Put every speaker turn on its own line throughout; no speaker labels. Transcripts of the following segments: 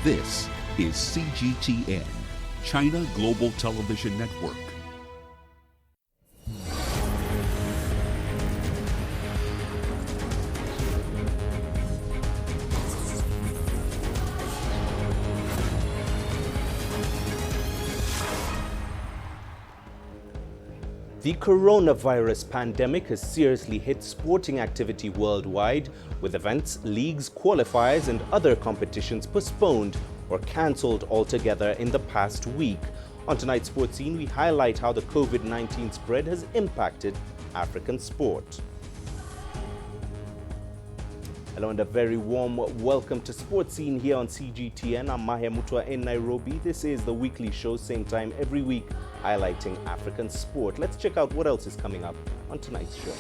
This is CGTN, China Global Television Network.
The coronavirus pandemic has seriously hit sporting activity worldwide, with events, leagues, qualifiers and other competitions postponed or cancelled altogether in the past week. On tonight's Sports Scene, we highlight how the COVID-19 spread has impacted African sport. Hello and a very warm welcome to Sports Scene here on CGTN. I'm Mahia Mutua in Nairobi. This is the weekly show, same time every week, highlighting African sport. Let's check out what else is coming up on tonight's show.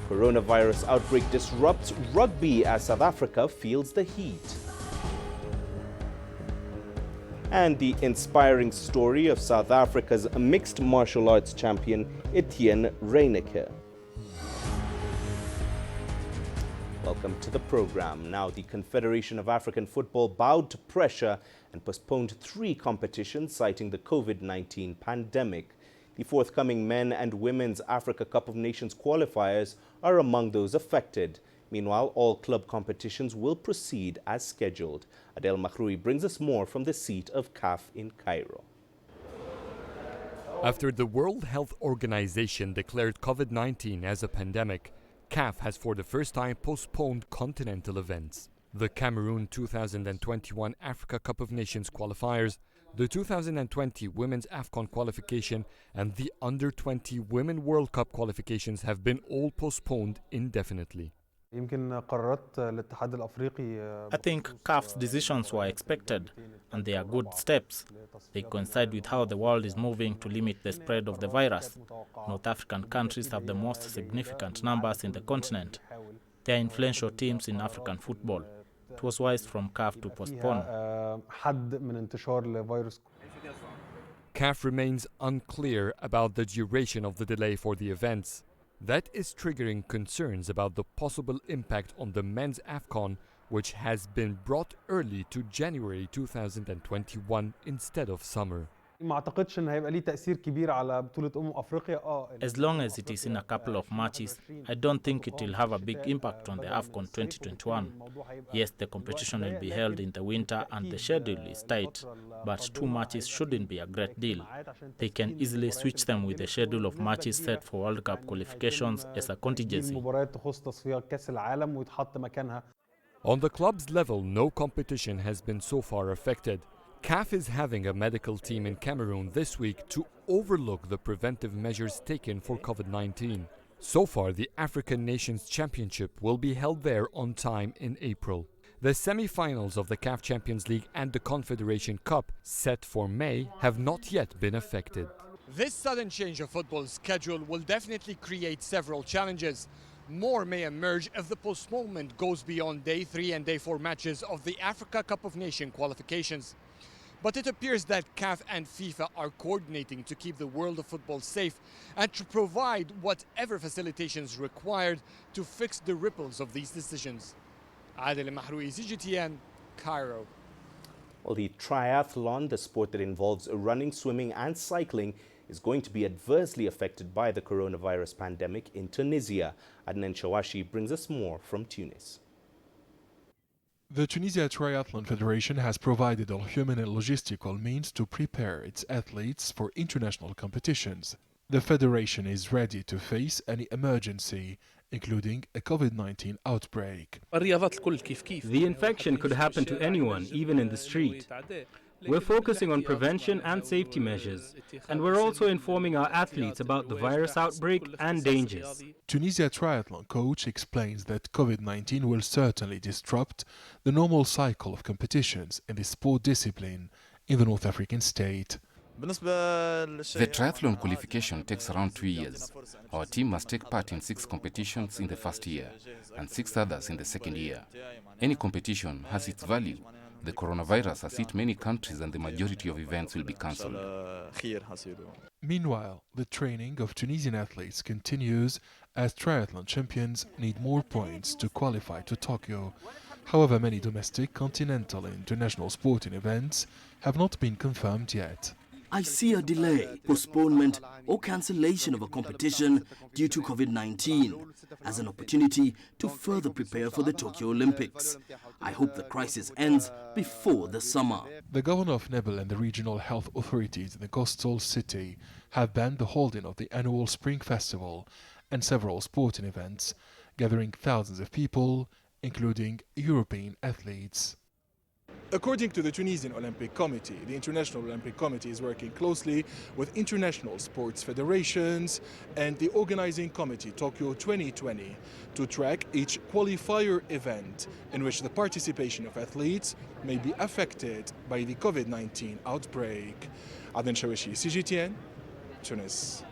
Coronavirus outbreak disrupts rugby as South Africa feels the heat. And the inspiring story of South Africa's mixed martial arts champion, Etienne Renuka. Welcome to the program. Now, the Confederation of African Football bowed to pressure and postponed 3 competitions, citing the COVID-19 pandemic. The forthcoming men and women's Africa Cup of Nations qualifiers are among those affected. Meanwhile, all club competitions will proceed as scheduled. Adel Mahroui brings us more from the seat of CAF in Cairo.
After the World Health Organization declared COVID-19 as a pandemic, CAF has for the first time postponed continental events. The Cameroon 2021 Africa Cup of Nations qualifiers, the 2020 Women's AFCON qualification and the Under-20 Women World Cup qualifications have been all postponed indefinitely.
I think CAF's decisions were expected, and they are good steps. They coincide with how the world is moving to limit the spread of the virus. North African countries have the most significant numbers in the continent. They are influential teams in African football. It was wise from CAF to postpone.
CAF remains unclear about the duration of the delay for the events. That is triggering concerns about the possible impact on the men's AFCON, which has been brought early to January 2021 instead of summer.
As long as it is in a couple of matches, I don't think it will have a big impact on the AFCON 2021. Yes, the competition will be held in the winter and the schedule is tight, but 2 matches shouldn't be a great deal. They can easily switch them with the schedule of matches set for World Cup qualifications as a contingency.
On the club's level, no competition has been so far affected. CAF is having a medical team in Cameroon this week to overlook the preventive measures taken for COVID-19. So far, the African Nations Championship will be held there on time in April. The semi-finals of the CAF Champions League and the Confederation Cup, set for May, have not yet been affected.
This sudden change of football's schedule will definitely create several challenges. More may emerge if the postponement goes beyond Day 3 and Day 4 matches of the Africa Cup of Nations qualifications. But it appears that CAF and FIFA are coordinating to keep the world of football safe and to provide whatever facilitations required to fix the ripples of these decisions. Adel Mahroui, CGTN, Cairo.
Well, the triathlon, the sport that involves running, swimming and cycling, is going to be adversely affected by the coronavirus pandemic in Tunisia. Adnan Shawashi brings us more from Tunis.
The Tunisia Triathlon Federation has provided all human and logistical means to prepare its athletes for international competitions. The federation is ready to face any emergency, including a COVID-19 outbreak.
The infection could happen to anyone, even in the street. We're focusing on prevention and safety measures, and we're also informing our athletes about the virus outbreak and dangers.
Tunisia triathlon coach explains that COVID-19 will certainly disrupt the normal cycle of competitions in this sport discipline in the North African state.
The triathlon qualification takes around 2 years. Our team must take part in 6 competitions in the first year and 6 others in the second year. Any competition has its value. The coronavirus has hit many countries and the majority of events will be cancelled.
Meanwhile, the training of Tunisian athletes continues as triathlon champions need more points to qualify to Tokyo. However, many domestic, continental and international sporting events have not been confirmed yet.
I see a delay, postponement or cancellation of a competition due to COVID-19 as an opportunity to further prepare for the Tokyo Olympics. I hope the crisis ends before the summer.
The governor of Nebel and the regional health authorities in the coastal city have banned the holding of the annual Spring Festival and several sporting events, gathering thousands of people, including European athletes. According to the Tunisian Olympic Committee, the International Olympic Committee is working closely with international sports federations and the organizing committee Tokyo 2020 to track each qualifier event in which the participation of athletes may be affected by the COVID-19 outbreak. Aden Shawishi, CGTN, Tunis.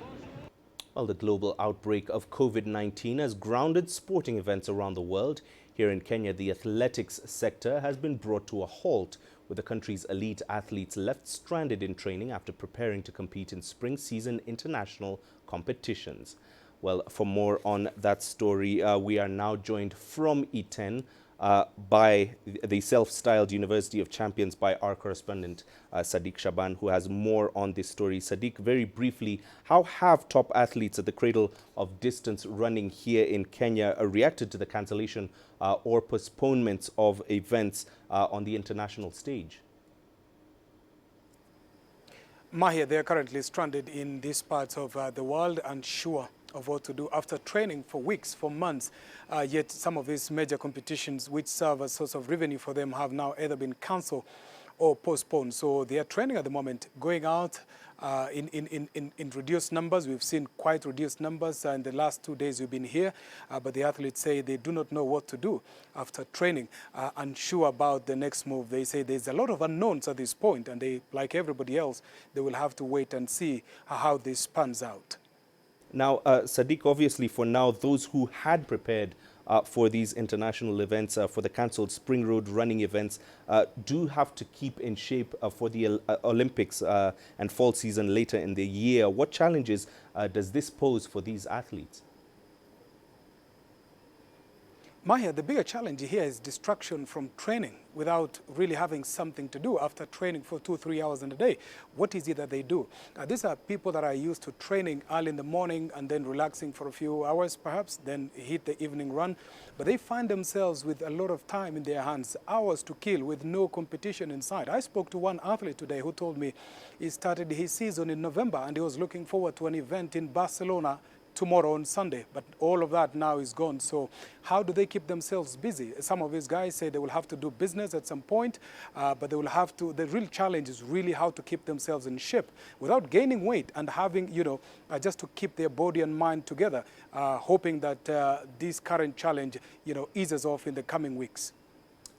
Well, the global outbreak of COVID-19 has grounded sporting events around the world. Here in Kenya, the athletics sector has been brought to a halt, with the country's elite athletes left stranded in training after preparing to compete in spring season international competitions. Well, for more on that story, we are now joined from Etienne by the self-styled University of Champions by our correspondent Sadiq Shaban, who has more on this story. Sadiq, very briefly, how have top athletes at the cradle of distance running here in Kenya reacted to the cancellation or postponements of events on the international stage?
Mahia, they are currently stranded in these parts of the world, unsure of what to do after training for weeks, for months. Yet some of these major competitions which serve as source of revenue for them have now either been cancelled or postponed. So they are training at the moment, going out in reduced numbers. We've seen quite reduced numbers in the last 2 days we've been here, but the athletes say they do not know what to do after training, unsure about the next move. They say there's a lot of unknowns at this point, and they, like everybody else, they will have to wait and see how this pans out.
Now, Sadiq, obviously for now, those who had prepared for these international events, for the cancelled Spring Road running events, do have to keep in shape for the Olympics and fall season later in the year. What challenges does this pose for these athletes?
Mahia, the bigger challenge here is distraction from training without really having something to do after training for 2-3 hours in a day. What is it that they do? These are people that are used to training early in the morning and then relaxing for a few hours perhaps, then hit the evening run. But they find themselves with a lot of time in their hands, hours to kill with no competition in sight. I spoke to one athlete today who told me he started his season in November and he was looking forward to an event in Barcelona tomorrow on Sunday, but all of that now is gone. So how do they keep themselves busy? Some of these guys say they will have to do business at some point, but they will have to, the real challenge is really how to keep themselves in shape without gaining weight and having, just to keep their body and mind together, hoping that this current challenge, eases off in the coming weeks.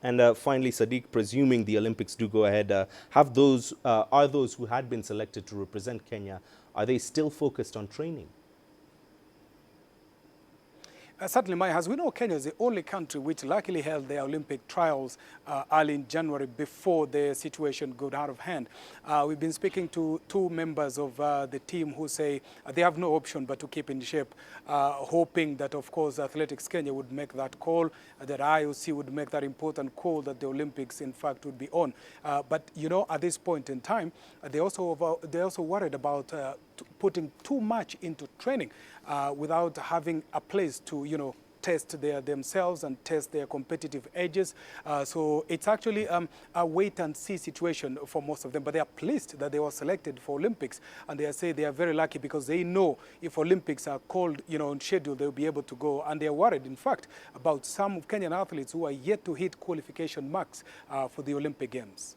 And finally, Sadiq, presuming the Olympics do go ahead, are those who had been selected to represent Kenya, are they still focused on training?
Certainly, Maya, as we know, Kenya is the only country which luckily held their Olympic trials early in January before the situation got out of hand. We've been speaking to 2 members of the team who say they have no option but to keep in shape, hoping that, of course, Athletics Kenya would make that call, that IOC would make that important call that the Olympics, in fact, would be on. But, at this point in time, they're also worried about putting too much into training without having a place to, test themselves and test their competitive edges. So it's actually a wait-and-see situation for most of them. But they are pleased that they were selected for Olympics. And they say they are very lucky because they know if Olympics are called, on schedule, they'll be able to go. And they are worried, in fact, about some Kenyan athletes who are yet to hit qualification marks for the Olympic Games.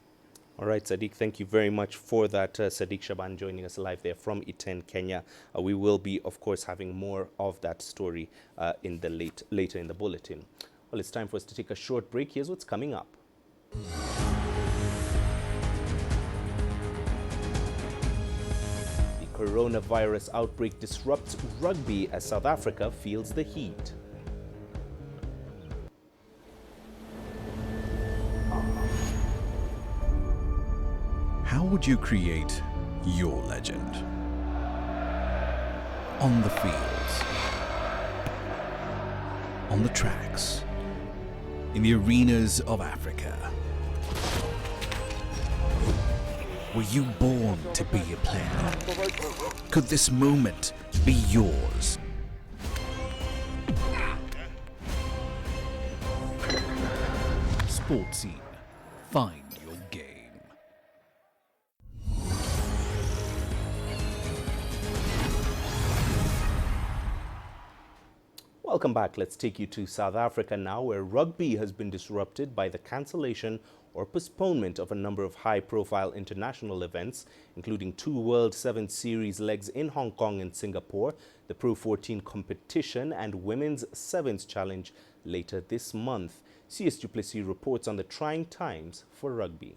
All right, Sadiq, thank you very much for that. Sadiq Shaban joining us live there from Etienne, Kenya. We will be, of course, having more of that story later in the bulletin. Well, it's time for us to take a short break. Here's what's coming up. The coronavirus outbreak disrupts rugby as South Africa feels the heat.
How would you create your legend? On the fields, on the tracks, in the arenas of Africa. Were you born to be a player? Could this moment be yours? Sports Scene. Find your game.
Welcome back. Let's take you to South Africa now, where rugby has been disrupted by the cancellation or postponement of a number of high-profile international events, including 2 World 7 Series legs in Hong Kong and Singapore, the Pro 14 competition and Women's Sevens Challenge later this month. CS du Plessis reports on the trying times for rugby.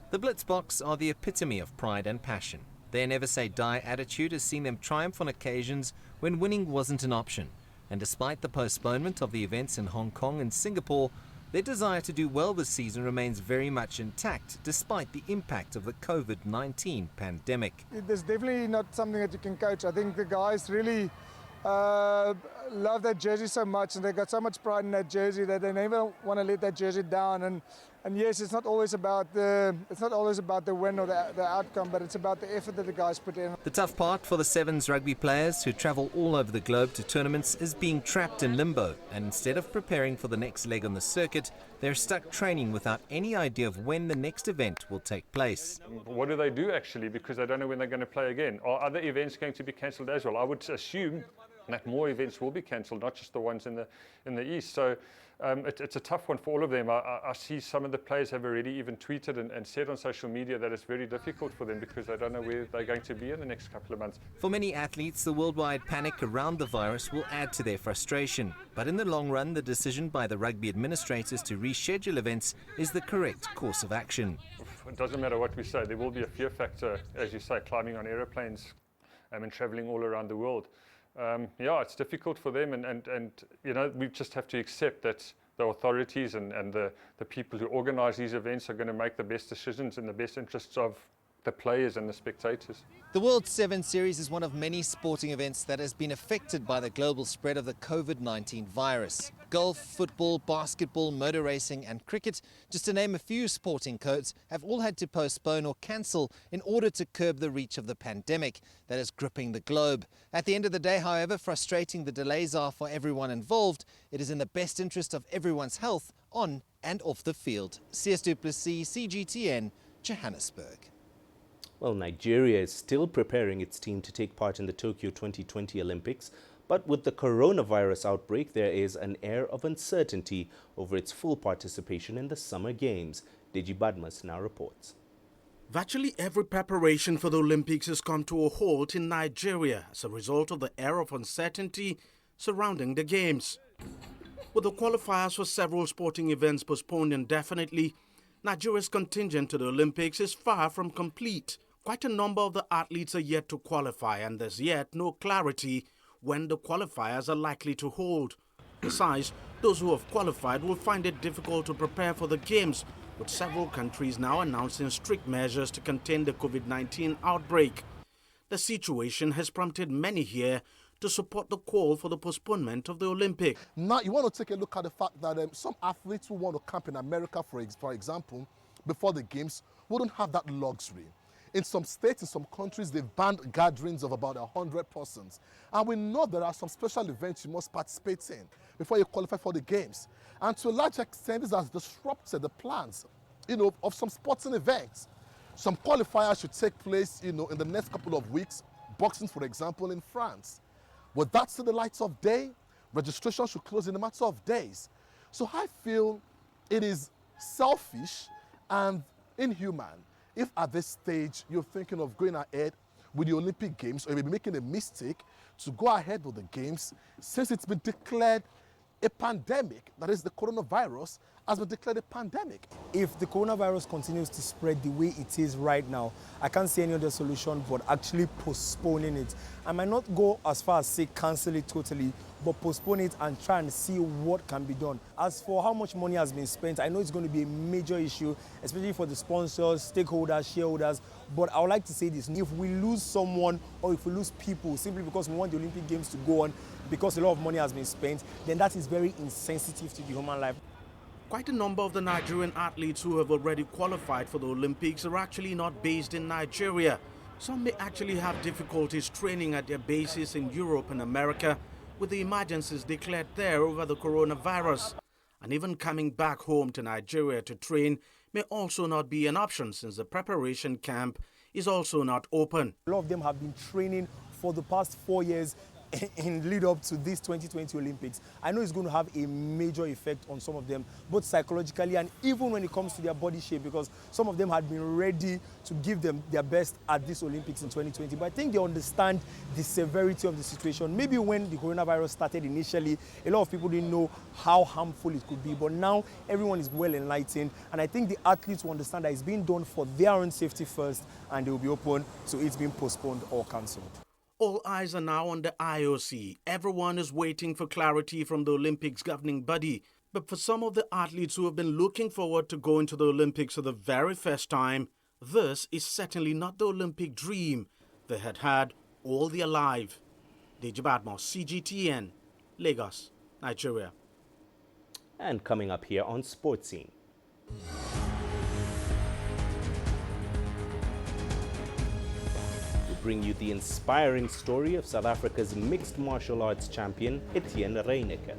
The Blitzboks are the epitome of pride and passion. Their never-say-die attitude has seen them triumph on occasions when winning wasn't an option. And despite the postponement of the events in Hong Kong and Singapore, their desire to do well this season remains very much intact, despite the impact of the COVID-19 pandemic.
There's definitely not something that you can coach. I think the guys really love that jersey so much, and they got so much pride in that jersey that they never want to let that jersey down. And yes, it's not always about the win or the outcome, but it's about the effort that the guys put in.
The tough part for the Sevens rugby players who travel all over the globe to tournaments is being trapped in limbo, and instead of preparing for the next leg on the circuit, they're stuck training without any idea of when the next event will take place.
What do they do actually, because they don't know when they're going to play again? Are other events going to be cancelled as well? I would assume that more events will be cancelled, not just the ones in the east. So it's a tough one for all of them. I see some of the players have already even tweeted and said on social media that it's very difficult for them because they don't know where they're going to be in the next couple of months.
For many athletes, the worldwide panic around the virus will add to their frustration. But in the long run, the decision by the rugby administrators to reschedule events is the correct course of action.
It doesn't matter what we say, there will be a fear factor, as you say, climbing on aeroplanes and traveling all around the world. Yeah, it's difficult for them, and you know, we just have to accept that the authorities and the people who organise these events are going to make the best decisions in the best interests of the players and the spectators.
The World 7 Series is one of many sporting events that has been affected by the global spread of the COVID-19 virus. Golf, football, basketball, motor racing and cricket, just to name a few sporting codes, have all had to postpone or cancel in order to curb the reach of the pandemic that is gripping the globe. At the end of the day, however frustrating the delays are for everyone involved, it is in the best interest of everyone's health on and off the field. CS du Plessis, CGTN, Johannesburg.
Well, Nigeria is still preparing its team to take part in the Tokyo 2020 Olympics, but with the coronavirus outbreak, there is an air of uncertainty over its full participation in the Summer Games. Deji Badmus now reports.
Virtually every preparation for the Olympics has come to a halt in Nigeria as a result of the air of uncertainty surrounding the Games. With the qualifiers for several sporting events postponed indefinitely, Nigeria's contingent to the Olympics is far from complete. Quite a number of the athletes are yet to qualify, and there's yet no clarity when the qualifiers are likely to hold. Besides, those who have qualified will find it difficult to prepare for the Games, with several countries now announcing strict measures to contain the COVID-19 outbreak. The situation has prompted many here to support the call for the postponement of the Olympics.
Now, you want to take a look at the fact that some athletes who want to camp in America, for example, before the Games, wouldn't have that luxury. In some states, in some countries, they've banned gatherings of about 100 persons. And we know there are some special events you must participate in before you qualify for the Games. And to a large extent, this has disrupted the plans, of some sporting events. Some qualifiers should take place, in the next couple of weeks. Boxing, for example, in France. But that's to the light of day. Registration should close in a matter of days. So I feel it is selfish and inhuman if at this stage you're thinking of going ahead with the Olympic Games, or maybe making a mistake to go ahead with the Games, since it's been declared a pandemic, that is the coronavirus, has been declared a pandemic.
If the coronavirus continues to spread the way it is right now, I can't see any other solution but actually postponing it. I might not go as far as say cancel it totally, but postpone it and try and see what can be done. As for how much money has been spent, I know it's going to be a major issue, especially for the sponsors, stakeholders, shareholders. But I would like to say this: if we lose someone or if we lose people simply because we want the Olympic Games to go on because a lot of money has been spent, then that is very insensitive to the human life.
Quite a number of the Nigerian athletes who have already qualified for the Olympics are actually not based in Nigeria. Some may actually have difficulties training at their bases in Europe and America, with the emergencies declared there over the coronavirus. And even coming back home to Nigeria to train may also not be an option, since the preparation camp is also not open.
A lot of them have been training for the past 4 years in lead up to this 2020 Olympics. I know it's going to have a major effect on some of them, both psychologically and even when it comes to their body shape, because some of them had been ready to give them their best at this Olympics in 2020. But I think they understand the severity of the situation. Maybe when the coronavirus started initially, a lot of people didn't know how harmful it could be, but now everyone is well enlightened, and I think the athletes will understand that it's being done for their own safety first, and they will be open to it being postponed or cancelled.
All eyes are now on the IOC. Everyone is waiting for clarity from the Olympics governing body. But for some of the athletes who have been looking forward to going to the Olympics for the very first time, this is certainly not the Olympic dream they had had all their life. Deji Badmos, CGTN, Lagos, Nigeria.
And coming up here on Sports Scene. Bring you the inspiring story of South Africa's mixed martial arts champion, Etienne Renuka.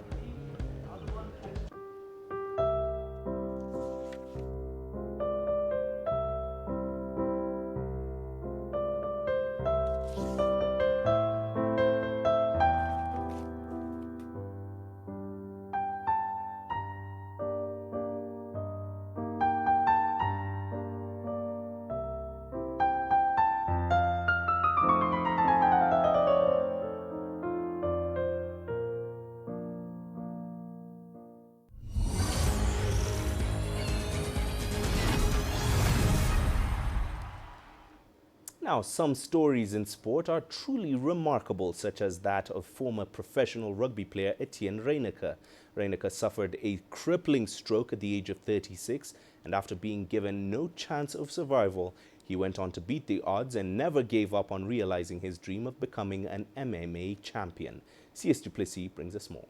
Now, some stories in sport are truly remarkable, such as that of former professional rugby player Etienne Renuka. Renuka suffered a crippling stroke at the age of 36, and after being given no chance of survival, he went on to beat the odds and never gave up on realizing his dream of becoming an MMA champion. C.S. Duplessis brings us more.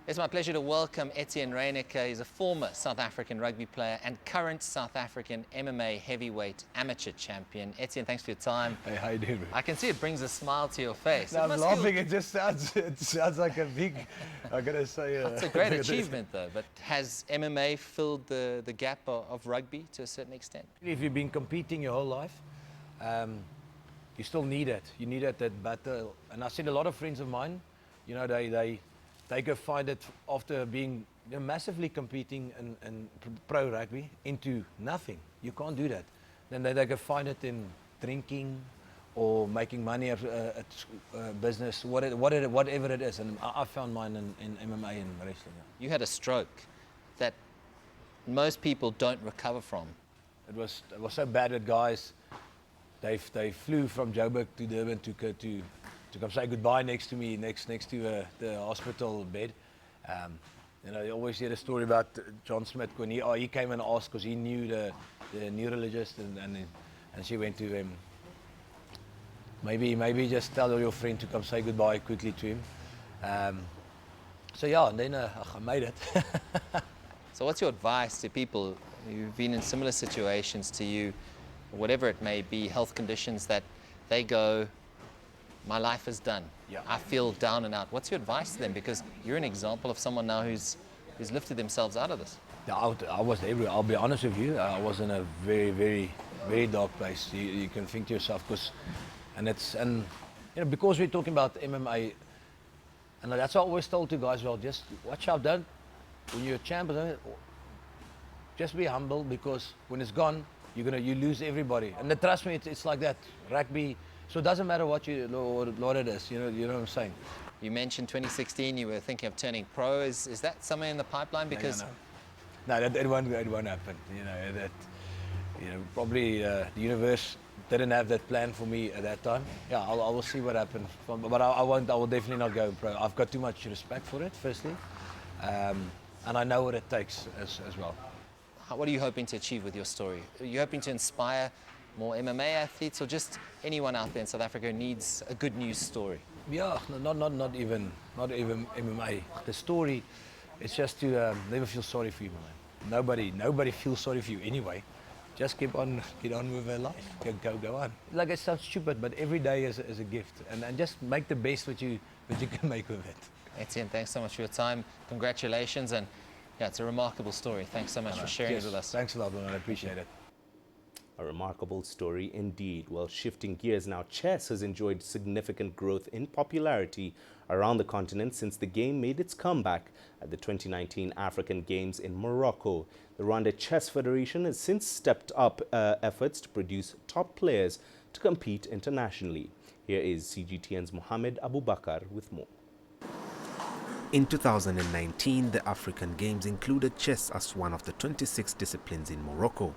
It's my pleasure to welcome Etienne Renuka. He's a former South African rugby player and current South African MMA heavyweight amateur champion. Etienne, thanks for your time.
Hey, how you doing, man?
I can see it brings a smile to your face.
No, I'm laughing. It just sounds like a big, I gotta say.
It's a great achievement, though. But has MMA filled the gap of rugby to a certain extent?
If you've been competing your whole life, you still need it. You need it, that battle. And I've seen a lot of friends of mine, you know, they go find it after being massively competing in pro rugby into nothing. You can't do that. Then they go find it in drinking or making money at business, whatever it is. And I found mine in MMA and wrestling.
You had a stroke that most people don't recover from.
It was so bad that guys, they flew from Joburg to Durban to come say goodbye next to me, next to the hospital bed. You know, you always hear the story about John Smith when he came and asked because he knew the neurologist, and she went to him. Maybe just tell your friend to come say goodbye quickly to him. So yeah, and then I made it.
So what's your advice to people who've been in similar situations to you, whatever it may be, health conditions that they go, my life is done. Yeah. I feel down and out. What's your advice to them? Because you're an example of someone now who's lifted themselves out of this.
I was everywhere. I'll be honest with you. I was in a very, very, very dark place. You can think to yourself, because we're talking about MMA, and that's what I always told to guys. Well, just watch out. Don't when you're a champion, just be humble, because when it's gone, you lose everybody. And trust me, it's like that. Rugby. So it doesn't matter what it is, you know what I'm saying.
You mentioned 2016, you were thinking of turning pro. Is that somewhere in the pipeline? Because
No, it won't happen. You know that. You know, probably the universe didn't have that plan for me at that time. Yeah, I will see what happens. But I won't. I will definitely not go pro. I've got too much respect for it, firstly, and I know what it takes as well.
What are you hoping to achieve with your story? Are you hoping to inspire more MMA athletes, or just anyone out there in South Africa who needs a good news story?
Yeah, not even MMA. The story, it's just to never feel sorry for you, man. Nobody feels sorry for you anyway. Just get on with their life. Go on. Like, it sounds stupid, but every day is a gift, and just make the best what you can make with it.
Etienne, thanks so much for your time. Congratulations, and yeah, it's a remarkable story. Thanks so much for sharing it with us.
Thanks a lot, man. I appreciate it.
A remarkable story indeed. Well, shifting gears now, chess has enjoyed significant growth in popularity around the continent since the game made its comeback at the 2019 African Games in Morocco. The Rwanda Chess Federation has since stepped up efforts to produce top players to compete internationally. Here is CGTN's Mohamed Abubakar with more.
In 2019, the African Games included chess as one of the 26 disciplines in Morocco.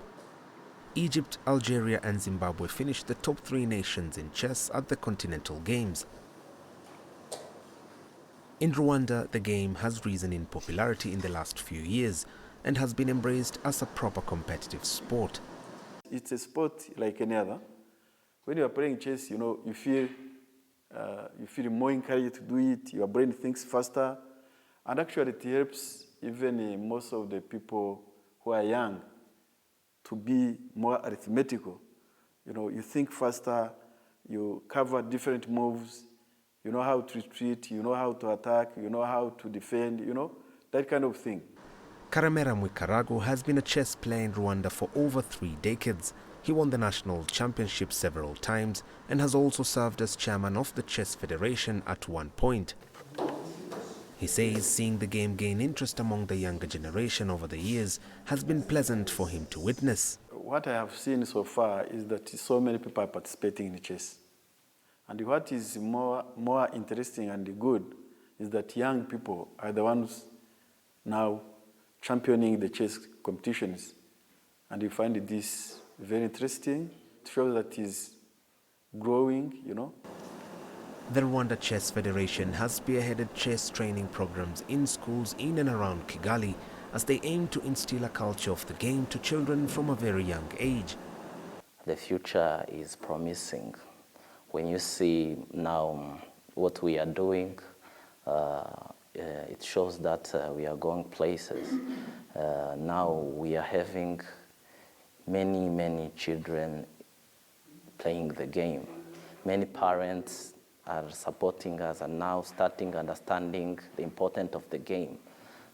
Egypt, Algeria and Zimbabwe finished the top 3 nations in chess at the Continental Games. In Rwanda, the game has risen in popularity in the last few years and has been embraced as a proper competitive sport.
It's a sport like any other. When you are playing chess, you know, you feel more encouraged to do it, your brain thinks faster, and actually it helps even most of the people who are young to be more arithmetical. You know, you think faster, you cover different moves, you know how to retreat, you know how to attack, you know how to defend, you know, that kind of thing.
Karemera Mwikarago has been a chess player in Rwanda for over 3 decades. He won the national championship several times and has also served as chairman of the Chess Federation at one point. He says seeing the game gain interest among the younger generation over the years has been pleasant for him to witness.
What I have seen so far is that so many people are participating in chess. And what is more interesting and good is that young people are the ones now championing the chess competitions. And you find this very interesting. It shows that it's growing, you know.
The Rwanda Chess Federation has spearheaded chess training programs in schools in and around Kigali as they aim to instill a culture of the game to children from a very young age.
The future is promising. When you see now what we are doing, it shows that we are going places. Now we are having many children playing the game. Many parents are supporting us and now starting understanding the importance of the game.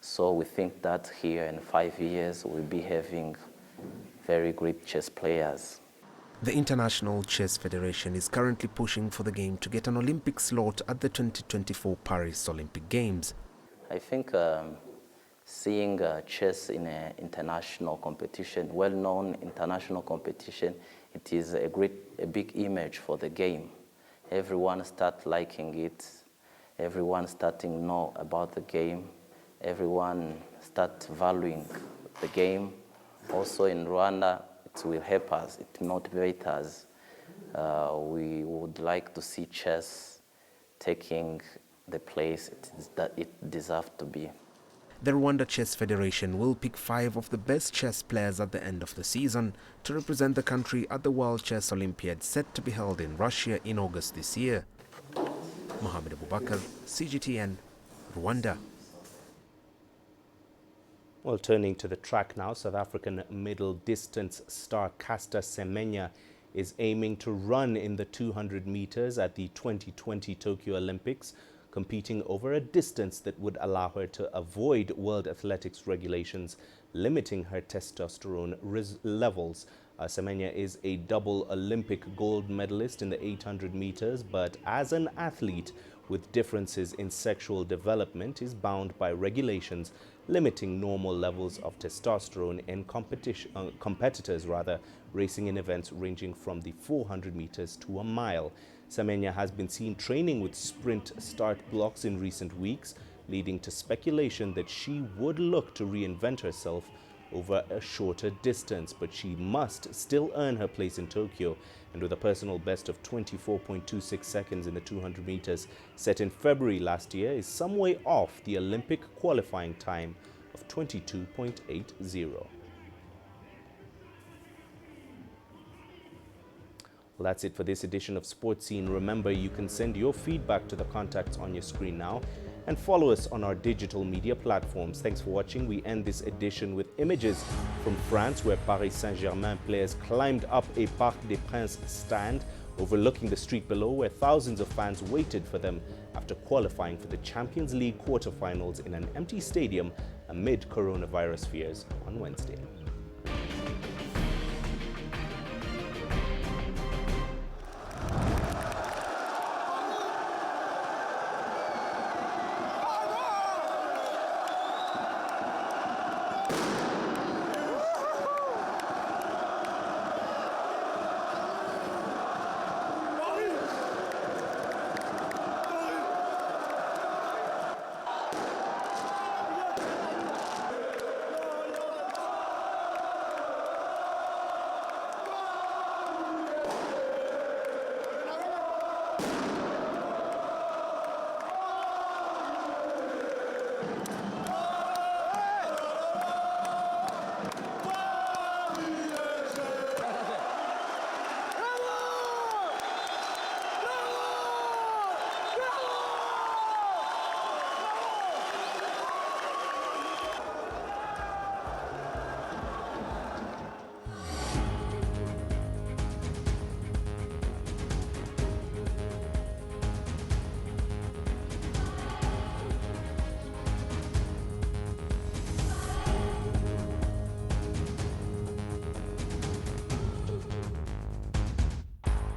So we think that here in 5 years we'll be having very great chess players.
The International Chess Federation is currently pushing for the game to get an Olympic slot at the 2024 Paris Olympic Games.
I think seeing chess in an international competition, well-known international competition, it is a big image for the game. Everyone start liking it, everyone starting know about the game, everyone start valuing the game. Also in Rwanda, it will help us, it motivates us. We would like to see chess taking the place that it deserves to be.
The Rwanda Chess Federation will pick 5 of the best chess players at the end of the season to represent the country at the World Chess Olympiad set to be held in Russia in August this year. Mohamed Abubakar, CGTN, Rwanda.
Well, turning to the track now, South African middle distance star Caster Semenya is aiming to run in the 200 meters at the 2020 Tokyo Olympics, competing over a distance that would allow her to avoid World Athletics regulations limiting her testosterone levels. Semenya is a double Olympic gold medalist in the 800 meters, but as an athlete with differences in sexual development is bound by regulations limiting normal levels of testosterone in competitors racing in events ranging from the 400 meters to a mile. Semenya has been seen training with sprint start blocks in recent weeks, leading to speculation that she would look to reinvent herself over a shorter distance, but she must still earn her place in Tokyo, and with a personal best of 24.26 seconds in the 200 meters set in February last year, is some way off the Olympic qualifying time of 22.80. Well, that's it for this edition of Sports Scene. Remember, you can send your feedback to the contacts on your screen now and follow us on our digital media platforms. Thanks for watching. We end this edition with images from France, where Paris Saint-Germain players climbed up a Parc des Princes stand overlooking the street below, where thousands of fans waited for them after qualifying for the Champions League quarterfinals in an empty stadium amid coronavirus fears on Wednesday.